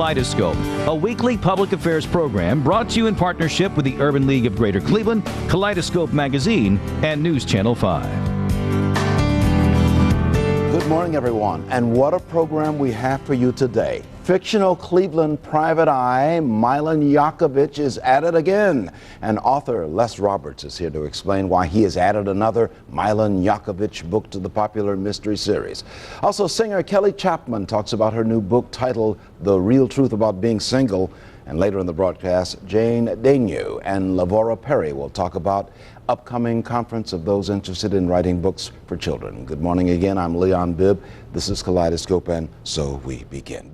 Kaleidoscope, a weekly public affairs program brought to you in partnership with the Urban League of Greater Cleveland, Kaleidoscope Magazine, and News Channel 5. Good morning, everyone, and what a program we have for you today. Fictional Cleveland private eye Milan Yakovich is at it again, and author Les Roberts is here to explain why he has added another Milan Yakovich book to the popular mystery series. Also, singer Kelly Chapman talks about her new book titled The Real Truth About Being Single, and later in the broadcast, Jane Daigneau and LaVora Perry will talk about upcoming conference of those interested in writing books for children. Good morning again. I'm Leon Bibb. This is Kaleidoscope, and so we begin.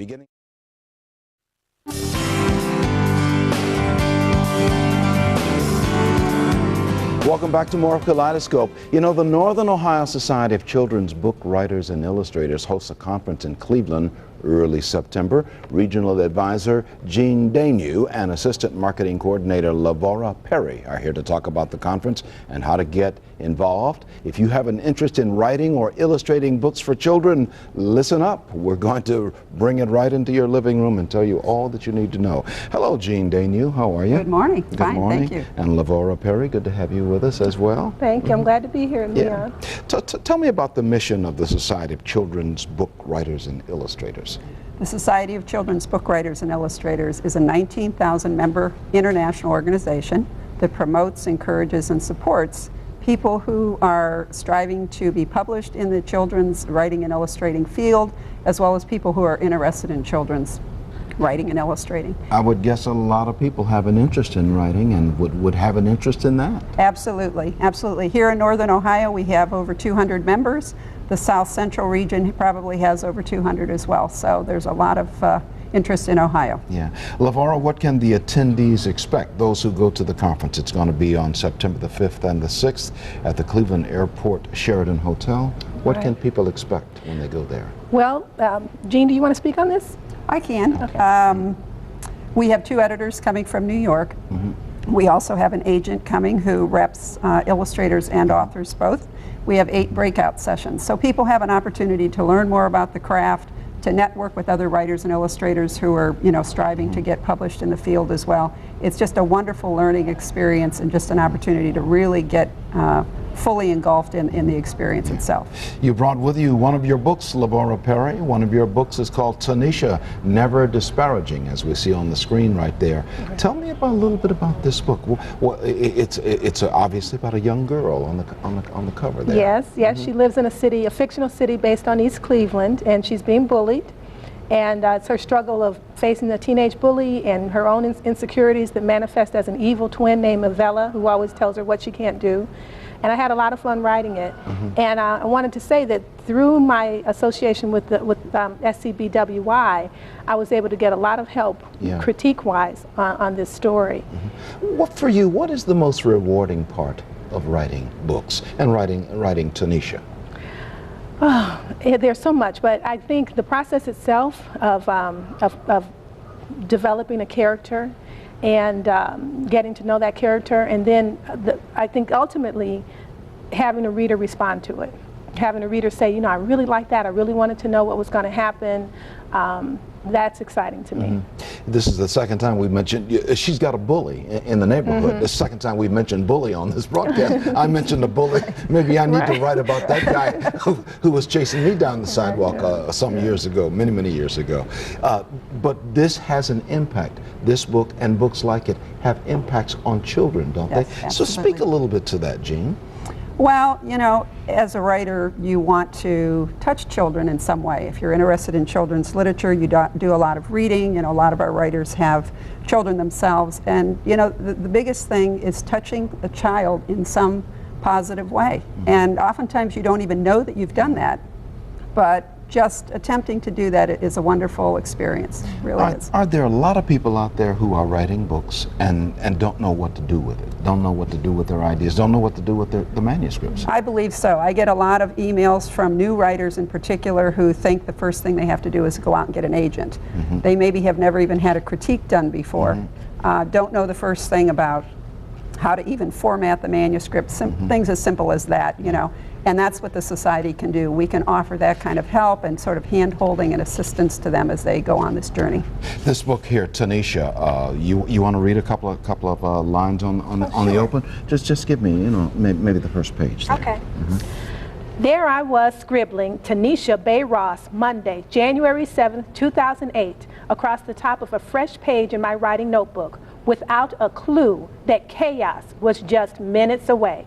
Welcome back to more of Kaleidoscope. You know, the Northern Ohio Society of Children's Book Writers and Illustrators hosts a conference in Cleveland early September. Regional Advisor Jane Daigneau and Assistant Marketing Coordinator LaVora Perry are here to talk about the conference and how to get involved. If you have an interest in writing or illustrating books for children, listen up. We're going to bring it right into your living room and tell you all that you need to know. Hello, Jane Daigneau. How are you? Good morning. Good Fine, morning. thank you. And LaVora Perry, good to have you with us as well. Thank you. I'm glad to be here, Leon. Tell me about the mission of the Society of Children's Book Writers and Illustrators. The Society of Children's Book Writers and Illustrators is a 19,000 member international organization that promotes, encourages, and supports people who are striving to be published in the children's writing and illustrating field, as well as people who are interested in children's writing and illustrating. I would guess a lot of people have an interest in writing and would have an interest in that. Absolutely, absolutely. Here in Northern Ohio, we have over 200 members. The South Central region probably has over 200 as well. So there's a lot of interest in Ohio. Yeah. LaVora, what can the attendees expect, those who go to the conference? It's going to be on September the 5th and the 6th at the Cleveland Airport Sheraton Hotel. What can people expect when they go there? Well, Jean, do you want to speak on this? I can. Okay. We have 2 editors coming from New York. We also have an agent coming who reps illustrators and authors both. We have 8 breakout sessions. So people have an opportunity to learn more about the craft, to network with other writers and illustrators who are, striving to get published in the field as well. It's just a wonderful learning experience and just an opportunity to really get fully engulfed in the experience itself. You brought with you one of your books, LaVora Perry. One of your books is called Taneesha Never Disparaging, as we see on the screen right there. Tell me a little bit about this book. Well, it's obviously about a young girl on the cover there. Yes. She lives in a fictional city based on East Cleveland, and she's being bullied. And it's her struggle of facing a teenage bully and her own insecurities that manifest as an evil twin named Avella, who always tells her what she can't do. And I had a lot of fun writing it. And I wanted to say that through my association with SCBWI, I was able to get a lot of help critique-wise on this story. For you, what is the most rewarding part of writing books and writing Taneesha? Oh, there's so much, but I think the process itself of developing a character and getting to know that character, and then I think ultimately having a reader respond to it. Having a reader say, I really like that, I really wanted to know what was going to happen. That's exciting to me. This is the second time we've mentioned, she's got a bully in the neighborhood. The second time we've mentioned bully on this broadcast. I mentioned a bully. Maybe I need to write about that guy who was chasing me down the sidewalk some years ago, many years ago. But this has an impact. This book and books like it have impacts on children, don't they? Absolutely. So speak a little bit to that, Jean. Well, as a writer, you want to touch children in some way. If you're interested in children's literature, you do a lot of reading. A lot of our writers have children themselves. And, the biggest thing is touching a child in some positive way. And oftentimes you don't even know that you've done that. But just attempting to do that is a wonderful experience, it really is. Are there a lot of people out there who are writing books and don't know what to do with it, don't know what to do with their ideas, don't know what to do with the manuscripts? I believe so. I get a lot of emails from new writers in particular who think the first thing they have to do is go out and get an agent. They maybe have never even had a critique done before, don't know the first thing about how to even format the manuscript, things as simple as that, And that's what the society can do. We can offer that kind of help and sort of hand-holding and assistance to them as they go on this journey. This book here, Taneesha, you want to read a couple of lines on the open? Just give me, maybe the first page there. Okay. There I was scribbling Taneesha Bay Ross, Monday, January 7th, 2008, across the top of a fresh page in my writing notebook, without a clue that chaos was just minutes away.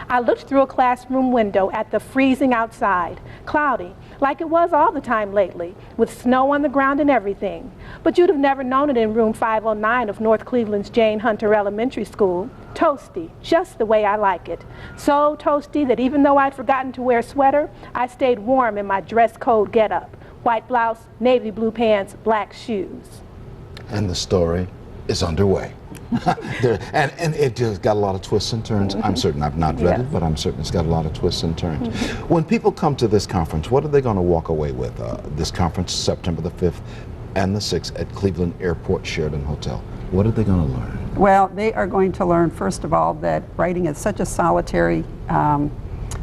I looked through a classroom window at the freezing outside, cloudy, like it was all the time lately, with snow on the ground and everything. But you'd have never known it in room 509 of North Cleveland's Jane Hunter Elementary School. Toasty, just the way I like it. So toasty that even though I'd forgotten to wear a sweater, I stayed warm in my dress code getup. White blouse, navy blue pants, black shoes. And the story is underway. and it just got a lot of twists and turns. I'm certain I've not read it, but I'm certain it's got a lot of twists and turns. When people come to this conference, what are they going to walk away with? This conference, September the 5th and the 6th at Cleveland Airport Sheridan Hotel. What are they going to learn? Well, they are going to learn, first of all, that writing is such a solitary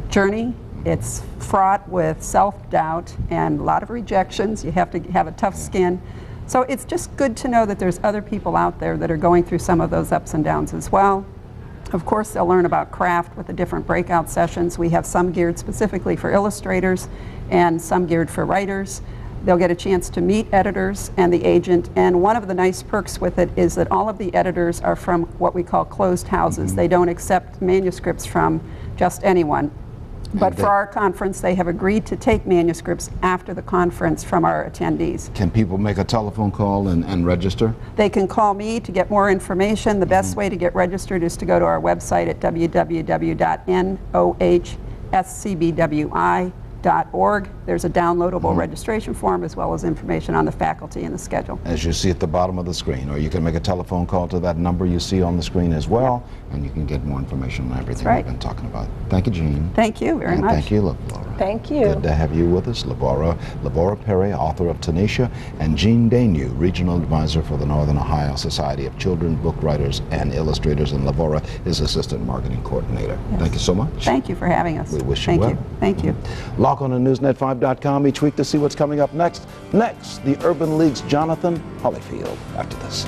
journey. It's fraught with self-doubt and a lot of rejections. You have to have a tough skin. So it's just good to know that there's other people out there that are going through some of those ups and downs as well. Of course, they'll learn about craft with the different breakout sessions. We have some geared specifically for illustrators and some geared for writers. They'll get a chance to meet editors and the agent, and one of the nice perks with it is that all of the editors are from what we call closed houses. They don't accept manuscripts from just anyone. But for our conference, they have agreed to take manuscripts after the conference from our attendees. Can people make a telephone call and register? They can call me to get more information. The best way to get registered is to go to our website at www.nohscbwi.org. There's a downloadable registration form as well as information on the faculty and the schedule. As you see at the bottom of the screen, or you can make a telephone call to that number you see on the screen as well, and you can get more information on everything we've been talking about. Thank you, Jean. Thank you very much. Thank you, LaVora. Thank you. Good to have you with us, LaVora Perry, author of Taneesha, and Jean Daigneau, regional advisor for the Northern Ohio Society of Children Book Writers and Illustrators, and LaVora is assistant marketing coordinator. Yes. Thank you so much. Thank you for having us. We wish you well. Thank you. Log on to newsnet5.com each week to see what's coming up next. Next, the Urban League's Jonathan Holyfield. After this.